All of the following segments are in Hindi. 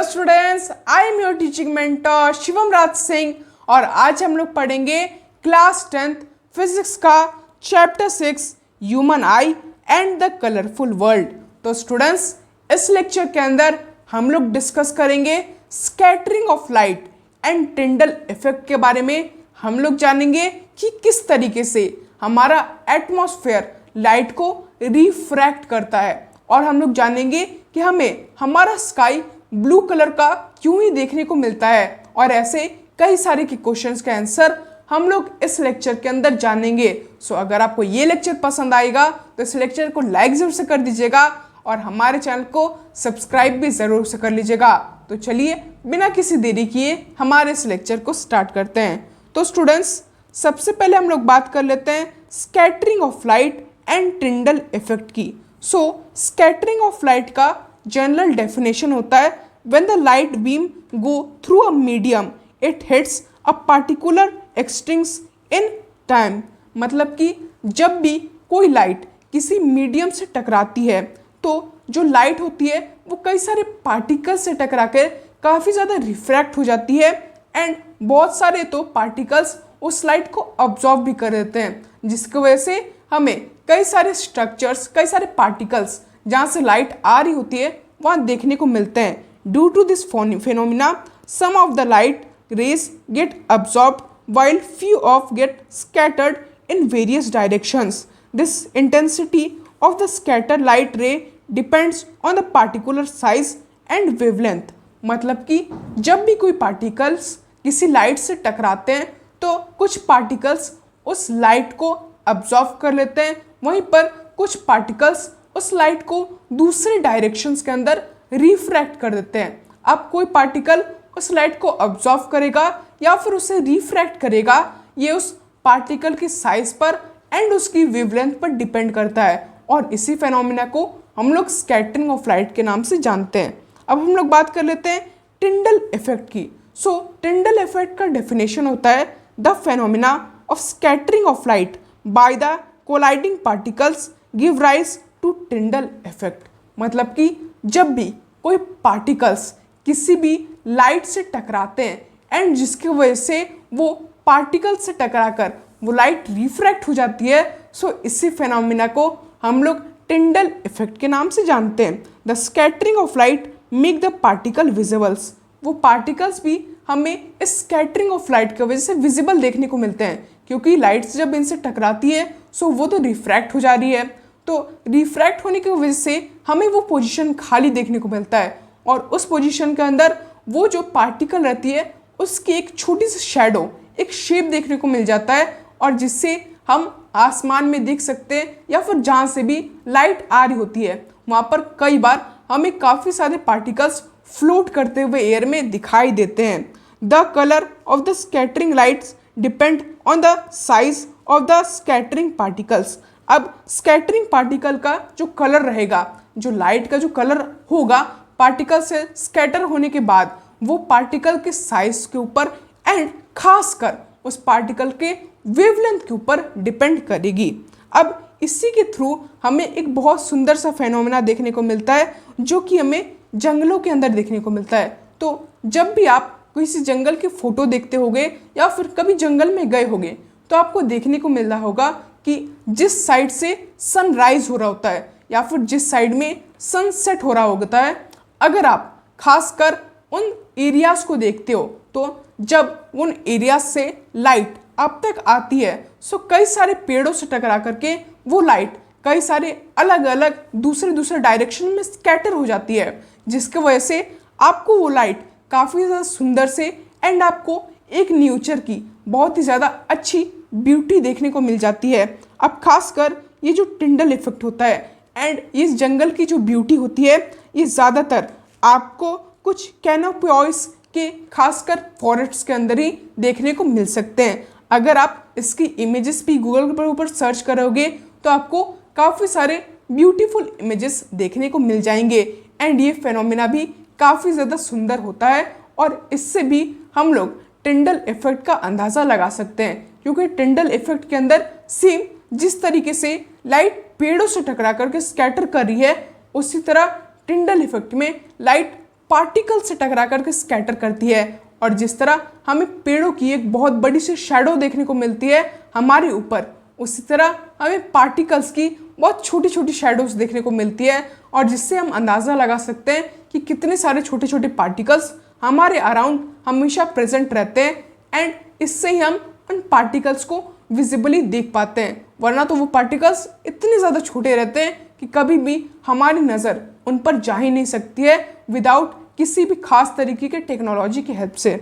Students, I am your teaching mentor Shivam Raj Singh और आज हम लोग पढ़ेंगे क्लास 10th फिजिक्स का chapter 6 human eye and the colourful world. तो स्टूडेंट्स, इस लेक्चर के अंदर हम लोग डिस्कस करेंगे scattering of light and Tyndall effect के बारे में। हम लोग जानेंगे कि किस तरीके से हमारा एटमॉस्फेयर लाइट को रिफ्रैक्ट करता है और हम लोग जानेंगे कि हमें हमारा स्काई ब्लू कलर का क्यों ही देखने को मिलता है और ऐसे कई सारे के क्वेश्चंस के आंसर हम लोग इस लेक्चर के अंदर जानेंगे। सो अगर आपको ये लेक्चर पसंद आएगा तो इस लेक्चर को लाइक जरूर से कर दीजिएगा और हमारे चैनल को सब्सक्राइब भी ज़रूर से कर लीजिएगा। तो चलिए बिना किसी देरी किए हमारे इस लेक्चर को स्टार्ट करते हैं। तो स्टूडेंट्स, सबसे पहले हम लोग बात कर लेते हैं scattering of light and Tyndall effect की। सो स्कैटरिंग ऑफ लाइट का जनरल डेफिनेशन होता है when the light beam go through a medium it hits a particular expanse in time. मतलब कि जब भी कोई लाइट किसी मीडियम से टकराती है तो जो लाइट होती है वो कई सारे पार्टिकल्स से टकरा कर काफ़ी ज़्यादा रिफ्रैक्ट हो जाती है एंड बहुत सारे तो पार्टिकल्स उस लाइट को अब्जॉर्ब भी कर देते हैं, जिसकी वजह से हमें कई सारे स्ट्रक्चर्स, कई सारे पार्टिकल्स जहाँ से लाइट आ रही होती है वहाँ देखने को मिलते हैं। Due to this phenomena, some of the light rays get absorbed while few of get scattered in various directions. This intensity of the scattered light ray depends on the particular size and wavelength. मतलब कि जब भी कोई पार्टिकल्स किसी लाइट से टकराते हैं तो कुछ पार्टिकल्स उस लाइट को अब्जॉर्ब कर लेते हैं, वहीं पर कुछ पार्टिकल्स उस लाइट को दूसरे डायरेक्शंस के अंदर रिफ्रैक्ट कर देते हैं। अब कोई पार्टिकल उस लाइट को अब्जॉर्ब करेगा या फिर उसे रिफ्रैक्ट करेगा, ये उस पार्टिकल की साइज पर एंड उसकी वेवलेंथ पर डिपेंड करता है और इसी फेनोमेना को हम लोग स्कैटरिंग ऑफ लाइट के नाम से जानते हैं। अब हम लोग बात कर लेते हैं टिंडल इफेक्ट की। सो टिंडल इफेक्ट का डेफिनेशन होता है the phenomena of scattering of light by the colliding particles give rise to Tyndall effect. मतलब कि जब भी कोई पार्टिकल्स किसी भी लाइट से टकराते हैं एंड जिसकी वजह से वो पार्टिकल से टकराकर वो लाइट रिफ्रैक्ट हो जाती है, सो इसी फेनोमेना को हम लोग टिंडल इफेक्ट के नाम से जानते हैं। The scattering of light make the particle visibles. वो पार्टिकल्स भी हमें इस स्कैटरिंग ऑफ लाइट की वजह से विजिबल देखने को मिलते हैं, क्योंकि लाइट्स जब इनसे टकराती है सो वो तो रिफ्रैक्ट हो जा रही है, तो रिफ्रैक्ट होने की वजह से हमें वो पोजीशन खाली देखने को मिलता है और उस पोजीशन के अंदर वो जो पार्टिकल रहती है उसकी एक छोटी सी शैडो, एक शेप देखने को मिल जाता है और जिससे हम आसमान में देख सकते हैं या फिर जहाँ से भी लाइट आ रही होती है वहाँ पर कई बार हमें काफ़ी सारे पार्टिकल्स फ्लोट करते हुए एयर में दिखाई देते हैं। The colour of the scattering lights depend on the size of the scattering particles. अब स्कैटरिंग पार्टिकल का जो कलर रहेगा, जो लाइट का जो कलर होगा पार्टिकल से स्कैटर होने के बाद, वो पार्टिकल के साइज के ऊपर एंड खासकर उस पार्टिकल के वेवलेंथ के ऊपर डिपेंड करेगी। अब इसी के थ्रू हमें एक बहुत सुंदर सा फेनोमेना देखने को मिलता है जो कि हमें जंगलों के अंदर देखने को मिलता है। तो जब भी आप किसी जंगल की फ़ोटो देखते होंगे या फिर कभी जंगल में गए होंगे तो आपको देखने को मिल रहा होगा कि जिस साइड से सनराइज हो रहा होता है या फिर जिस साइड में सनसेट हो रहा होता है, अगर आप खासकर उन एरियाज को देखते हो तो जब उन एरियाज से लाइट आप तक आती है सो कई सारे पेड़ों से टकरा करके वो लाइट कई सारे अलग अलग दूसरे डायरेक्शन में स्कैटर हो जाती है, जिसकी वजह से आपको वो लाइट काफ़ी ज़्यादा सुंदर से एंड आपको एक नेचर की बहुत ही ज़्यादा अच्छी ब्यूटी देखने को मिल जाती है। अब खासकर ये जो टिंडल इफेक्ट होता है एंड इस जंगल की जो ब्यूटी होती है ये ज़्यादातर आपको कुछ कैनोपियोइस के खासकर फॉरेस्ट के अंदर ही देखने को मिल सकते हैं। अगर आप इसकी इमेजेस भी गूगल पर ऊपर सर्च करोगे तो आपको काफ़ी सारे ब्यूटीफुल इमेजेस देखने को मिल जाएंगे एंड ये फेनोमेना भी काफ़ी ज़्यादा सुंदर होता है और इससे भी हम लोग टिंडल इफेक्ट का अंदाज़ा लगा सकते हैं, क्योंकि टिंडल इफेक्ट के अंदर सेम जिस तरीके से लाइट पेड़ों से टकरा करके स्कैटर कर रही है उसी तरह टिंडल इफेक्ट में लाइट पार्टिकल से टकरा करके स्कैटर करती है। और जिस तरह हमें पेड़ों की एक बहुत बड़ी सी शैडो देखने को मिलती है हमारे ऊपर, उसी तरह हमें पार्टिकल्स की बहुत छोटी छोटी शैडोज देखने को मिलती है, और जिससे हम अंदाज़ा लगा सकते हैं कि कितने सारे छोटे छोटे पार्टिकल्स हमारे अराउंड हमेशा प्रेजेंट रहते हैं। एंड इससे ही हम उन पार्टिकल्स को विजिबली देख पाते हैं, वरना तो वो पार्टिकल्स इतने ज़्यादा छोटे रहते हैं कि कभी भी हमारी नज़र उन पर जा ही नहीं सकती है विदाउट किसी भी खास तरीके के टेक्नोलॉजी की हेल्प से।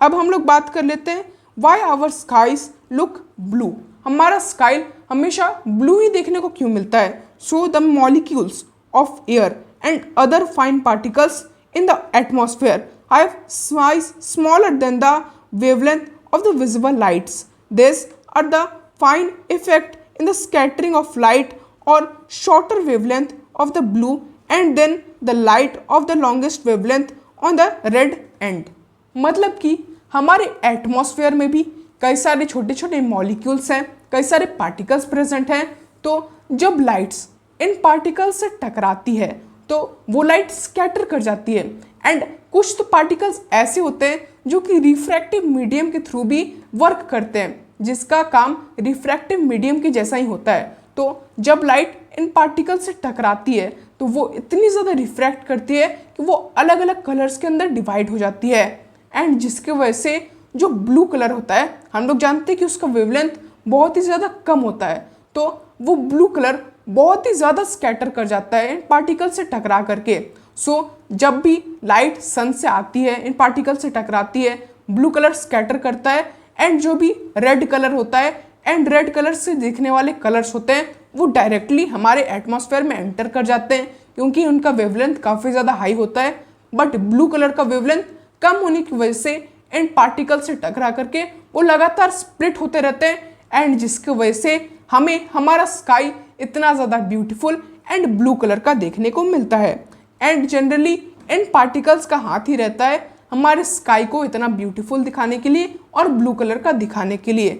अब हम लोग बात कर लेते हैं why our skies look blue. हमारा स्काई हमेशा ब्लू ही देखने को क्यों मिलता है? So the molecules of air and other fine particles in the atmosphere have size smaller than the wavelength of the visible lights. These are the fine effect in the scattering of light or shorter wavelength of the blue and then the light of the longest wavelength on the red end. मतलब कि हमारे एटमॉस्फेयर में भी कई सारे छोटे छोटे मॉलिक्यूल्स हैं, कई सारे पार्टिकल्स प्रेजेंट हैं। तो जब लाइट्स इन पार्टिकल्स से टकराती है तो वो लाइट स्कैटर कर जाती है। एंड कुछ तो पार्टिकल्स ऐसे होते हैं जो कि रिफ्रैक्टिव मीडियम के थ्रू भी वर्क करते हैं, जिसका काम रिफ्रैक्टिव मीडियम के जैसा ही होता है। तो जब लाइट इन पार्टिकल से टकराती है तो वो इतनी ज़्यादा रिफ्रैक्ट करती है कि वो अलग अलग कलर्स के अंदर डिवाइड हो जाती है। एंड जिसके वजह से जो ब्लू कलर होता है, हम लोग जानते हैं कि उसका वेवलेंथ बहुत ही ज़्यादा कम होता है, तो वो ब्लू कलर बहुत ही ज़्यादा स्कैटर कर जाता है इन पार्टिकल से टकरा करके। सो जब भी लाइट सन से आती है, इन पार्टिकल से टकराती है, ब्लू कलर स्कैटर करता है। एंड जो भी रेड कलर होता है एंड रेड कलर से दिखने वाले कलर्स होते हैं वो डायरेक्टली हमारे एटमॉस्फेयर में एंटर कर जाते हैं, क्योंकि उनका वेवलेंथ काफ़ी ज़्यादा हाई होता है। बट ब्लू कलर का वेवलेंथ कम होने की वजह से इन पार्टिकल से टकरा करके वो लगातार स्प्लिट होते रहते हैं, एंड जिसकी वजह से हमें हमारा स्काई इतना ज़्यादा ब्यूटीफुल एंड ब्लू कलर का देखने को मिलता है। एंड जनरली इन पार्टिकल्स का हाथ ही रहता है हमारे स्काई को इतना ब्यूटीफुल दिखाने के लिए और ब्लू कलर का दिखाने के लिए।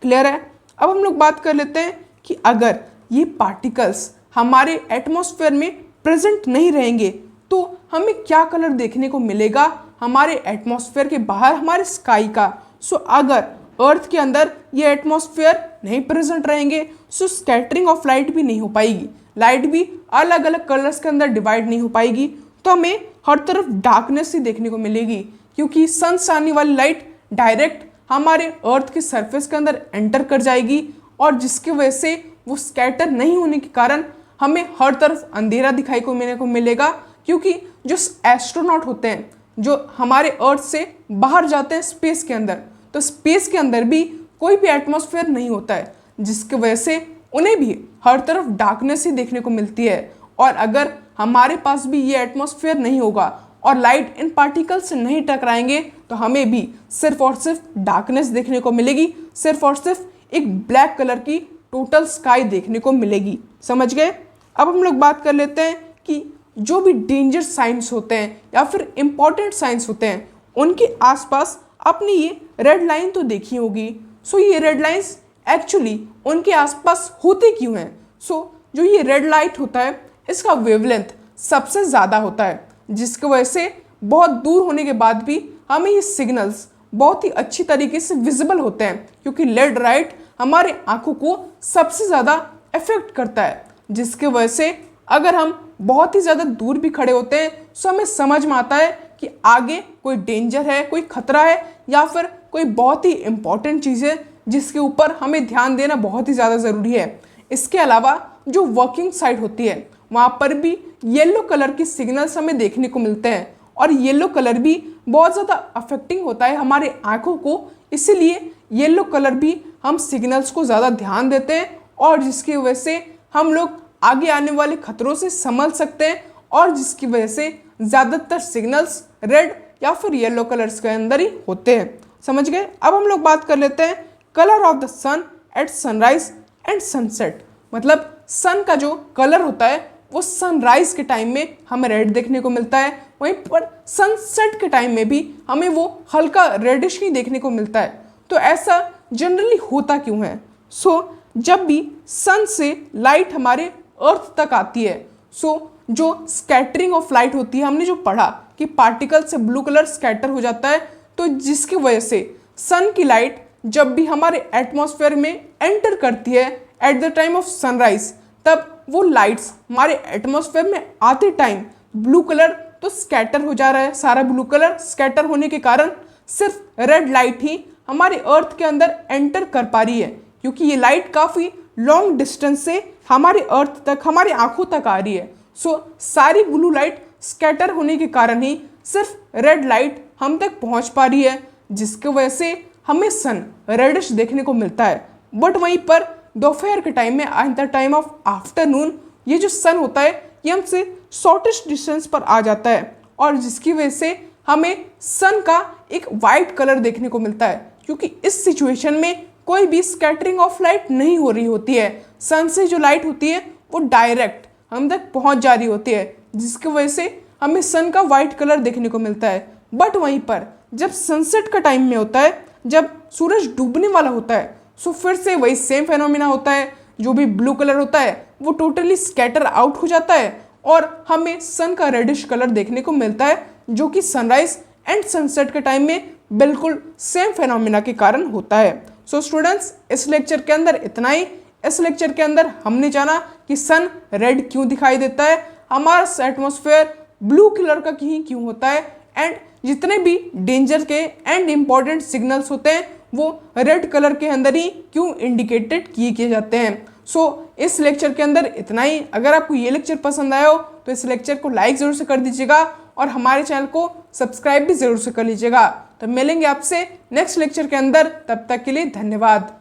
क्लियर है? अब हम लोग बात कर लेते हैं कि अगर ये पार्टिकल्स हमारे एटमॉस्फेयर में प्रेजेंट नहीं रहेंगे तो हमें क्या कलर देखने को मिलेगा हमारे एटमॉस्फेयर के बाहर, हमारे स्काई का। सो अगर अर्थ के अंदर ये एटमॉस्फेयर नहीं प्रेजेंट रहेंगे सो स्कैटरिंग ऑफ लाइट भी नहीं हो पाएगी, लाइट भी अलग अलग कलर्स के अंदर डिवाइड नहीं हो पाएगी, तो हमें हर तरफ डार्कनेस ही देखने को मिलेगी, क्योंकि सन से आने वाली लाइट डायरेक्ट हमारे अर्थ के सरफेस के अंदर एंटर कर जाएगी, और जिसकी वजह से वो स्कैटर नहीं होने के कारण हमें हर तरफ अंधेरा दिखाई को मिलेगा। क्योंकि जो एस्ट्रोनॉट होते हैं जो हमारे अर्थ से बाहर जाते हैं स्पेस के अंदर, तो स्पेस के अंदर भी कोई भी एटमॉस्फेयर नहीं होता है, जिसकी वजह से उन्हें भी हर तरफ डार्कनेस ही देखने को मिलती है। और अगर हमारे पास भी ये एटमॉस्फेयर नहीं होगा और लाइट इन पार्टिकल से नहीं टकराएंगे तो हमें भी सिर्फ और सिर्फ डार्कनेस देखने को मिलेगी, सिर्फ और सिर्फ एक ब्लैक कलर की टोटल स्काई देखने को मिलेगी। समझ गए? अब हम लोग बात कर लेते हैं कि जो भी डेंजर साइंस होते हैं या फिर इम्पॉर्टेंट साइंस होते हैं उनके आसपास आपने ये रेड लाइन तो देखी होगी। सो ये रेड लाइंस एक्चुअली उनके आसपास होते क्यों हैं? सो जो ये रेड लाइट होता है इसका वेवलेंथ सबसे ज़्यादा होता है, जिसकी वजह से बहुत दूर होने के बाद भी हमें ये सिग्नल्स बहुत ही अच्छी तरीके से विजिबल होते हैं, क्योंकि रेड लाइट हमारे आंखों को सबसे ज़्यादा इफेक्ट करता है, जिसकी वजह से अगर हम बहुत ही ज़्यादा दूर भी खड़े होते हैं तो हमें समझ में आता है कि आगे कोई डेंजर है, कोई खतरा है, या फिर कोई बहुत ही इम्पॉर्टेंट चीज़ है जिसके ऊपर हमें ध्यान देना बहुत ही ज़्यादा ज़रूरी है। इसके अलावा जो वर्किंग साइड होती है वहाँ पर भी येलो कलर की सिग्नल्स हमें देखने को मिलते हैं, और येलो कलर भी बहुत ज़्यादा अफेक्टिंग होता है हमारे आँखों को, इसीलिए येलो कलर भी हम सिग्नल्स को ज़्यादा ध्यान देते हैं, और जिसकी वजह से हम लोग आगे आने वाले खतरों से संभल सकते हैं, और जिसकी वजह से ज़्यादातर सिग्नल्स रेड या फिर येलो कलर्स के अंदर ही होते हैं। समझ गए? अब हम लोग बात कर लेते हैं colour of the sun at sunrise and sunset. मतलब सन का जो कलर होता है वो सनराइज के टाइम में हमें रेड देखने को मिलता है, वहीं पर सनसेट के टाइम में भी हमें वो हल्का रेडिश ही देखने को मिलता है। तो ऐसा जनरली होता क्यों है? सो जब भी सन से लाइट हमारे अर्थ तक आती है, सो जो स्कैटरिंग ऑफ लाइट होती है, हमने जो पढ़ा कि पार्टिकल से ब्लू कलर स्कैटर हो जाता है, तो जिसकी वजह से सन की लाइट जब भी हमारे एटमॉस्फेयर में एंटर करती है at the time of sunrise, तब वो लाइट्स हमारे एटमॉस्फेयर में आते टाइम ब्लू कलर तो स्कैटर हो जा रहा है। सारा ब्लू कलर स्कैटर होने के कारण सिर्फ रेड लाइट ही हमारे अर्थ के अंदर एंटर कर पा रही है, क्योंकि ये लाइट काफ़ी लॉन्ग डिस्टेंस से हमारे अर्थ तक, हमारी आंखों तक आ रही है। सो सारी ब्लू लाइट स्कैटर होने के कारण ही सिर्फ रेड लाइट हम तक पहुंच पा रही है, जिसकी वजह से हमें सन रेडिश देखने को मिलता है। बट वहीं पर दोपहर के टाइम में, at the time of afternoon, ये जो सन होता है ये हमसे शॉर्टेस्ट डिस्टेंस पर आ जाता है, और जिसकी वजह से हमें सन का एक वाइट कलर देखने को मिलता है, क्योंकि इस सिचुएशन में कोई भी स्कैटरिंग ऑफ लाइट नहीं हो रही होती है। सन से जो लाइट होती है वो डायरेक्ट हम तक पहुंच जा रही होती है, जिसकी वजह से हमें सन का वाइट कलर देखने को मिलता है। बट वहीं पर जब सनसेट का टाइम में होता है, जब सूरज डूबने वाला होता है, सो फिर से वही सेम फेनोमेना होता है। जो भी ब्लू कलर होता है वो टोटली स्कैटर आउट हो जाता है और हमें सन का रेडिश कलर देखने को मिलता है, जो कि सनराइज एंड सनसेट के टाइम में बिल्कुल सेम फेनोमेना के कारण होता है। सो स्टूडेंट्स, इस लेक्चर के अंदर इतना ही। इस लेक्चर के अंदर हमने जाना कि सन रेड क्यों दिखाई देता है, हमारा एटमॉस्फेयर ब्लू कलर का क्यों होता है, एंड जितने भी डेंजर के एंड इम्पॉर्टेंट सिग्नल्स होते हैं वो रेड कलर के अंदर ही क्यों इंडिकेटेड किए जाते हैं। सो इस लेक्चर के अंदर इतना ही। अगर आपको ये लेक्चर पसंद आया हो तो इस लेक्चर को लाइक ज़रूर से कर दीजिएगा और हमारे चैनल को सब्सक्राइब भी ज़रूर से कर लीजिएगा। तो मिलेंगे आपसे नेक्स्ट लेक्चर के अंदर, तब तक के लिए धन्यवाद।